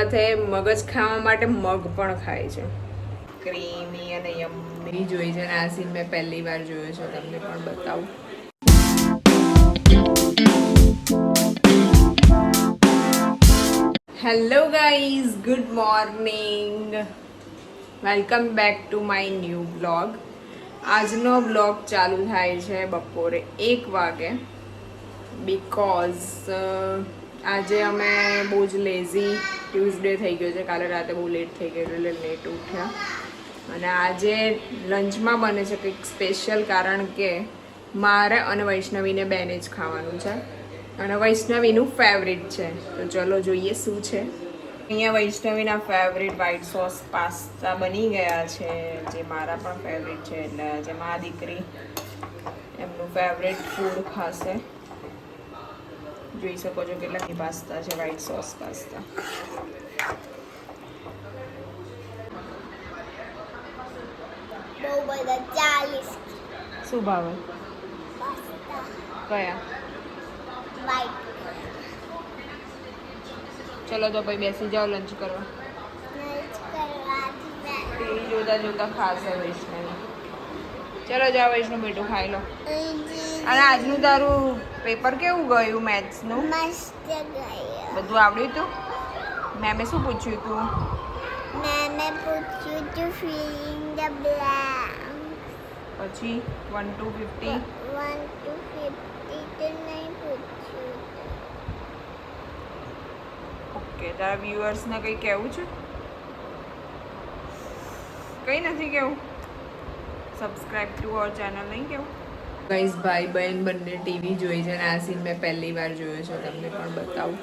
સાથે મગજ ખાવા માટે મગ પણ ખાય છે. ક્રીમી અને યમ્મી જોઈ છે ને આ સીન મેં પહેલી વાર જોયો છે, તમને પણ બતાવું. Hello guys, good morning, welcome back to my new blog. આજનો બ્લોગ ચાલુ થાય છે બપોરે 1 વાગે બીકોઝ આજે અમે બહુ જ લેઝી ટ્યુઝડે થઈ ગયો છે. કાલે રાતે બહુ લેટ થઈ ગયું એટલે લેટ ઉઠ્યા અને આજે લંચમાં બને છે કંઈક સ્પેશિયલ, કારણ કે મારે અને વૈષ્ણવીને બેને જ ખાવાનું છે અને વૈષ્ણવીનું ફેવરિટ છે. તો ચલો જોઈએ શું છે. અહીંયા વૈષ્ણવીના ફેવરિટ વ્હાઈટ સોસ પાસ્તા બની ગયા છે, જે મારા પણ ફેવરિટ છે. એટલે આજે મારી દીકરી એમનું ફેવરિટ ફૂડ ખાશે. જોઈ શકો છો કેટલા પાસ્તા છે, વ્હાઈટ સોસ પાસ્તા. બહુ બધા 40 શું ભાવે? પાસ્તા કયા? વાઈટ. ચલો તો ભાઈ બેસી જાઓ લંચ કરવા. લંચ કરવાથી ટીવી જોતા જોતા ખાશે વૈષ્ણવી. ચલો જાઓ વૈષ્ણવ, બેટું ખાઈ લો. અને આજનું તારું પેપર કેવું ગયું મેથ્સનું? મસ્ત ગયો. બધું આવડ્યું હતું? મેમે શું પૂછ્યું હતું? મેમે પૂછ્યું તું ફિલિંગ ધ બ્લેન્ક. પછી 1 to 50 1 to 50 તો નહીં પૂછ્યું. ઓકે, તારા વ્યુઅર્સને કંઈ કહેવું છે? કંઈ નથી કહેવું? સબસ્ક્રાઇબ ટુ અવર ચેનલ નહીં કહેવું? ગાઈઝ, ભાઈ બહેન બંને ટીવી જોઈ છે અને આ સીન મેં પહેલી વાર જોયો છે, તમને પણ બતાવું.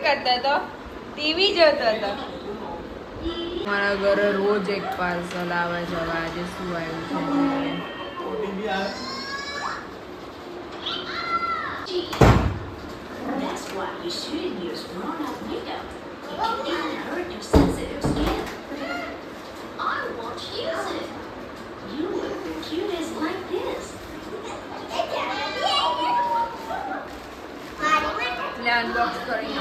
કરતા તો ટીવી જોતા હતા. મારા ઘરે રોજ એક પાર્સલ આવે છે. હવે આજે શું આવ્યું છે? That's why you shouldn't use grown-up makeup. It can even hurt your sensitive skin. I won't use it. You look the cutest like this. એટલે અનબોક્સ કરી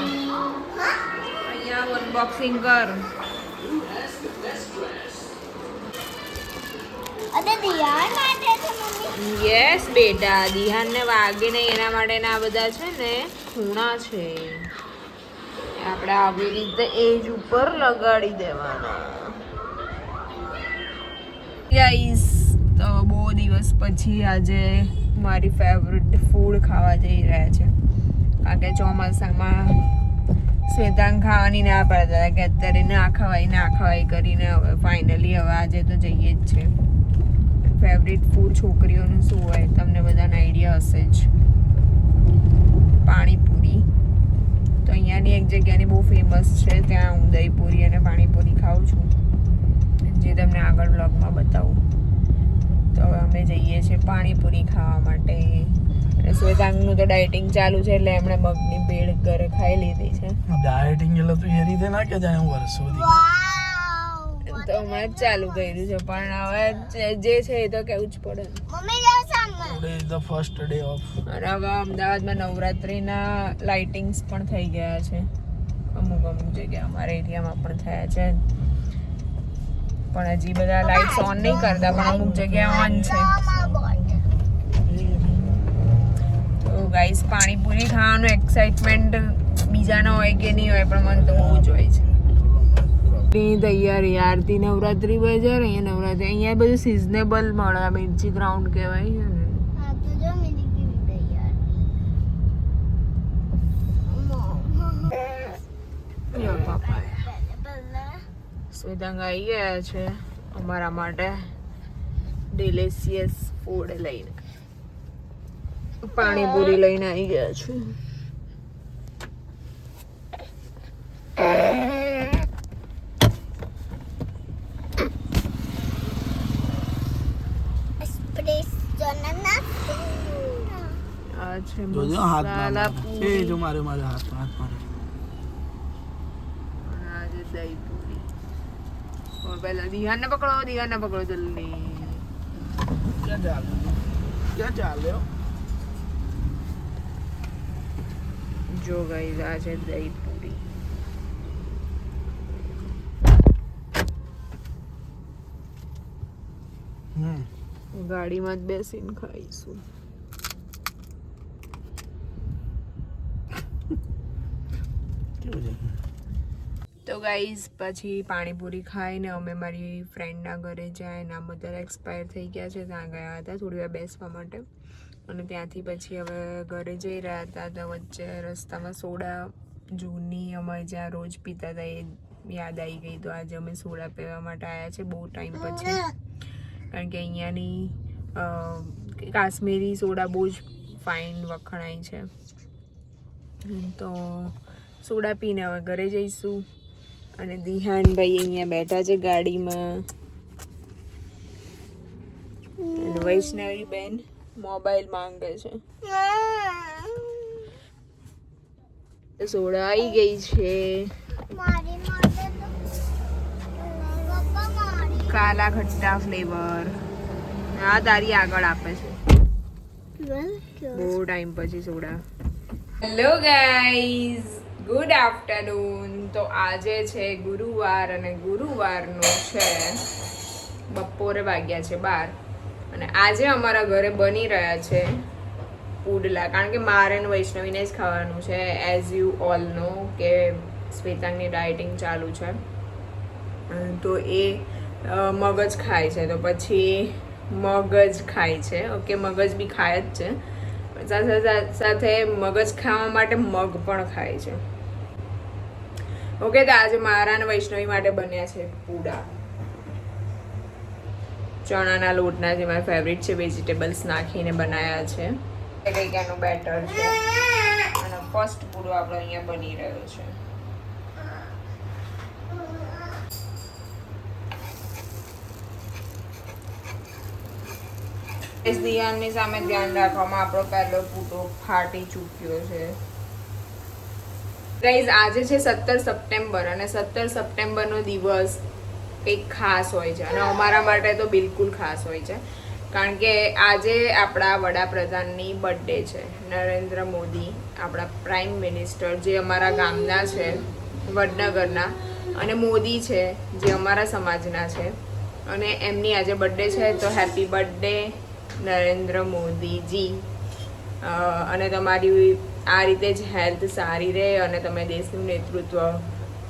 અહીંયા અનબોક્સિંગ કર. અરે દિયાન માટે છે મમ્મી. યસ બેટા, દિહાનને વાગે નહીં એના માટેના આ બધા છે ને ખૂણા છે. આપણે આવી રીતે એજ ઉપર લગાડી દેવાના. ગાઈસ, તો બહુ દિવસ પછી આજે મારી ફેવરિટ ફૂડ ખાવા જઈ રહ્યા છે, કારણ કે ચોમાસામાં શ્વેતાંગ ખાવાની ના પડતા હતા કે અત્યારે ના ખવાય કરીને હવે ફાઇનલી હવે આજે તો જઈએ જ છે. ફેવરિટ ફૂડ છોકરીઓનું શું હોય તમને બધાને આઈડિયા હશે જ, પાણીપુરી. તો અહીંયાની એક જગ્યાની બહુ ફેમસ છે, ત્યાં હું દહીંપુરી અને પાણીપુરી ખાઉં છું, જે તમને આગળ બ્લોગમાં બતાવું. તો હવે અમે જઈએ છીએ પાણીપુરી ખાવા માટે. શ્વેતાંગનું તો ડાયટિંગ ચાલુ છે એટલે એમણે મગની ભેળ ઘરે ખાઈ લીધી છે. ડાયટિંગ એટલે તું એ રીતે ના કે જાય હું વર્ષોથી તો હમણાં જ ચાલુ કર્યું છે, પણ હવે જે છે એ તો કેવું જ પડે. મમ્મી જાવ સામે. Today is the first day of. અને હવે અમદાવાદમાં નવરાત્રિના લાઇટિંગ્સ પણ થઈ ગયા છે. અમુક જગ્યા અમારા એરિયામાં પણ થયા છે, પણ હજી બધા લાઇટ્સ ઓન નહીં કરતા, પણ અમુક જગ્યાએ ઓન છે. તો ગાઈસ, પાણીપુરી ખાવાનું એક્સાઇટમેન્ટ બીજાનો હોય કે નહીં હોય, પણ મને તો બહુ જ હોય છે. તૈયારી આરતી નવરાત્રી બજાર, અહીંયા નવરાત્રી, અહીંયા બધું સિઝનેબલ મળે. આ મિર્ચી ગ્રાઉન્ડ કહેવાય છે ને. હા તો જો મિલી કેવી તૈયાર. શ્વેતાંગ આવી ગયા છે અમારા માટે ડિલિશિયસ ફૂડ લઈને. પાણીપુરી લઈને આવી ગયા છે. બનાના આ છે જોજો હાથ ના મસાલા મારે. પૂરી. એ જો મારે હાથ મારે. અને આ છે દહીં પૂરી. और पहले दिहान ने पकड़ो जल्दी. ક્યાં ચાલે હો? જો ગાઈસ આ છે દહીં પૂરી. ગાડીમાં જ બેસીને ખાઈશું. કેવું છે? તો ગાઈઝ પછી પાણીપુરી ખાઈને અમે મારી ફ્રેન્ડના ઘરે જાય. એના મધર એક્સપાયર થઈ ગયા છે, ત્યાં ગયા હતા થોડી વાર બેસવા માટે. અને ત્યાંથી પછી હવે ઘરે જઈ રહ્યા હતા. તો વચ્ચે રસ્તામાં સોડા જૂની અમે જ્યાં રોજ પીતા હતા એ યાદ આવી ગઈ. તો આજે અમે સોડા પીવા માટે આવ્યા છે બહુ ટાઈમ પછી. કારણ કે અહીંયાની કાશ્મીરી સોડા બહુ જ ફાઇન વખણાય છે. તો સોડા પીને હવે ઘરે જઈશું. અને દિહાનભાઈ અહીંયા બેઠા છે ગાડીમાં. અને વૈષ્ણવી બેન મોબાઈલ માંગે છે. સોડા આવી ગઈ છે. મારી માટે તો પપ્પા મારી કાલા ખટ્ટા ફ્લેવર. હા તારી આગળ આપે છે બહુ ટાઈમ પછી soda. Hello guys, good afternoon. તો આજે છે ગુરુવાર અને ગુરુવારનું છે બપોરે વાગ્યા છે 12. અને આજે અમારા ઘરે બની રહ્યા છે પુડલા. કારણ કે મારે ને વૈષ્ણવીને જ ખાવાનું છે. એઝ યુ ઓલ નો કે શ્વેતાંગની ડાયટિંગ ચાલુ છે. તો એ મગજ ખાય છે. તો પછી મગજ ખાય છે. ઓકે, મગજ બી ખાય જ છે. સાથે મગજ ખાવા માટે મગ પણ ખાય છે. ઓકે, તો આજે મારા અને વૈષ્ણવી માટે બન્યા છે પૂડા. ચણાના લોટના જે મારા ફેવરિટ છે, વેજીટેબલ્સ નાખીને બનાવ્યા છે. કંઈક એનું બેટર છે. અને ફર્સ્ટ પૂડો આપણો અહીંયા બની રહ્યો છે. દિયાનની સામે ધ્યાન રાખવામાં આપણો પહેલો પૂટો ફાટી ચૂક્યો છે. ગાઈઝ આજે છે 17 સપ્ટેમ્બર અને 17 સપ્ટેમ્બરનો દિવસ કંઈક ખાસ હોય છે. અને અમારા માટે તો બિલકુલ ખાસ હોય છે. કારણ કે આજે આપણા વડાપ્રધાનની બર્થડે છે. નરેન્દ્ર મોદી, આપણા પ્રાઇમ મિનિસ્ટર, જે અમારા ગામના છે વડનગરના, અને મોદી છે જે અમારા સમાજના છે. અને એમની આજે બર્થડે છે. તો હેપી બર્થડે નરેન્દ્ર મોદીજી. અને તમારી આ રીતે જ હેલ્થ સારી રહે અને તમે દેશનું નેતૃત્વ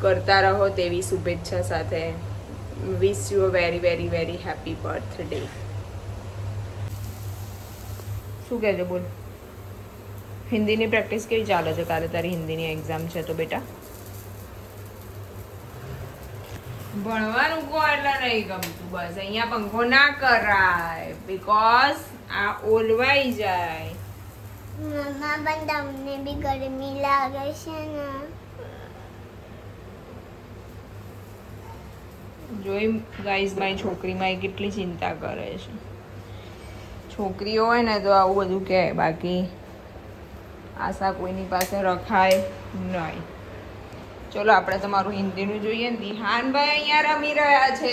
કરતા રહો તેવી શુભેચ્છા સાથે wish you a very very very happy birthday. શું કહેજો બોલ. હિન્દીની પ્રેક્ટિસ કેવી ચાલે છે? કાલે તારી હિન્દીની એક્ઝામ છે તો બેટા ભણવાનું કો એટલે નહીં ગમતું. બસ અહીંયા પંખો ના કરાય બીકોઝ આ ઓલવાઈ જાય. મમ્મા પણ તમને બી ગરમી લાગે છે ને? જોઈ ગાઈઝ મારી છોકરીમાં એ કેટલી ચિંતા કરે છે. છોકરીઓ હોય ને તો આવું બધું કહે, બાકી આશા કોઈની પાસે રખાય નહીં. ચલો આપણે તમારું હિન્દીનું જોઈએ ને. દિહાનભાઈ અહીંયા રમી રહ્યા છે.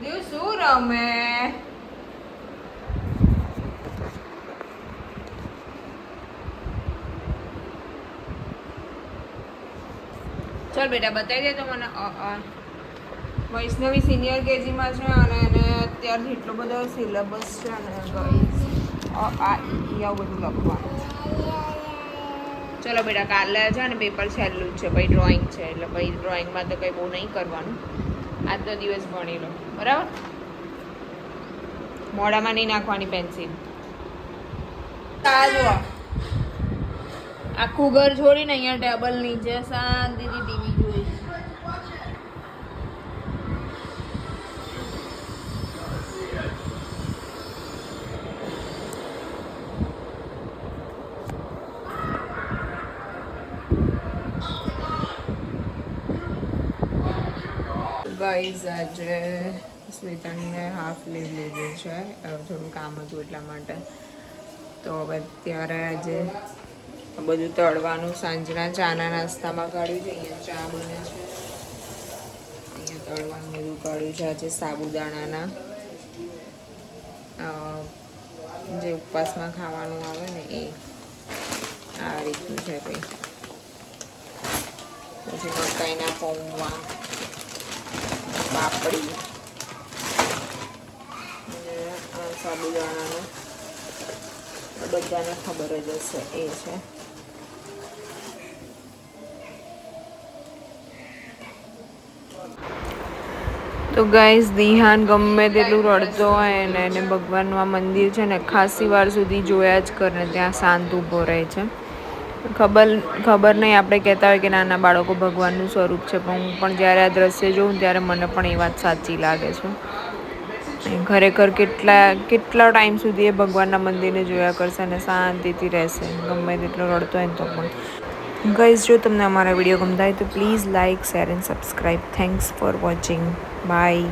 દિવ શું રમે? ચાલ બેટા બતાવી દે તો મને. વૈષ્ણવી સિનિયર કેજીમાં છે અને એને અત્યારથી એટલો બધો સિલેબસ છે ને ગાઈસ. આ ઈ આવું બધું લખવાનું. ચલો બેટા કાલે છે ને પેપર છેલ્લું જ છે, પછી ડ્રોઈંગ છે. એટલે પછી ડ્રોઈંગમાં તો કંઈ બહુ નહીં કરવાનું. આજનો દિવસ ભણી લો, બરાબર? મોઢામાં નહીં નાખવાની પેન્સિલ. જો આખું ઘર છોડીને અહીંયા ટેબલ નીચે શાંતિથી ટીવી જોઈ. ગાઈઝ આજે સ્વેતાણીને હાફ લીવ લીધું છે, થોડું કામ હતું એટલા માટે. તો હવે અત્યારે આજે બધું તળવાનું સાંજના ચાના નાસ્તામાં કાઢ્યું છે. અહીંયા ચા બને છે, અહીંયા તળવાનું બધું કાઢ્યું છે. આજે સાબુદાણાના જે ઉપવાસમાં ખાવાનું આવે ને એ આ રીતનું છે કંઈ. પછી મકાઈના પૌવા, પાપડી અને આ સાબુદાણાનું બધાને ખબર જ હશે એ છે. તો ગાઈઝ દિહાન ગમે તેટલું રડતો હોય ને એને ભગવાનનું આ મંદિર છે ને ખાસી વાર સુધી જોયા જ કરે, ત્યાં શાંત ઊભો રહે છે. ખબર નહીં, આપણે કહેતા હોય કે નાના બાળકો ભગવાનનું સ્વરૂપ છે, પણ હું પણ જ્યારે આ દ્રશ્ય જોઉં ત્યારે મને પણ એ વાત સાચી લાગે છે. ખરેખર કેટલા ટાઈમ સુધી એ ભગવાનના મંદિરને જોયા કરશે અને શાંતિથી રહેશે, ગમે તેટલો રડતો હોય ને તો પણ. ગાઈઝ, જો તમને અમારા વિડીયો ગમતા હોય તો please like, share and subscribe. Thanks for watching. By.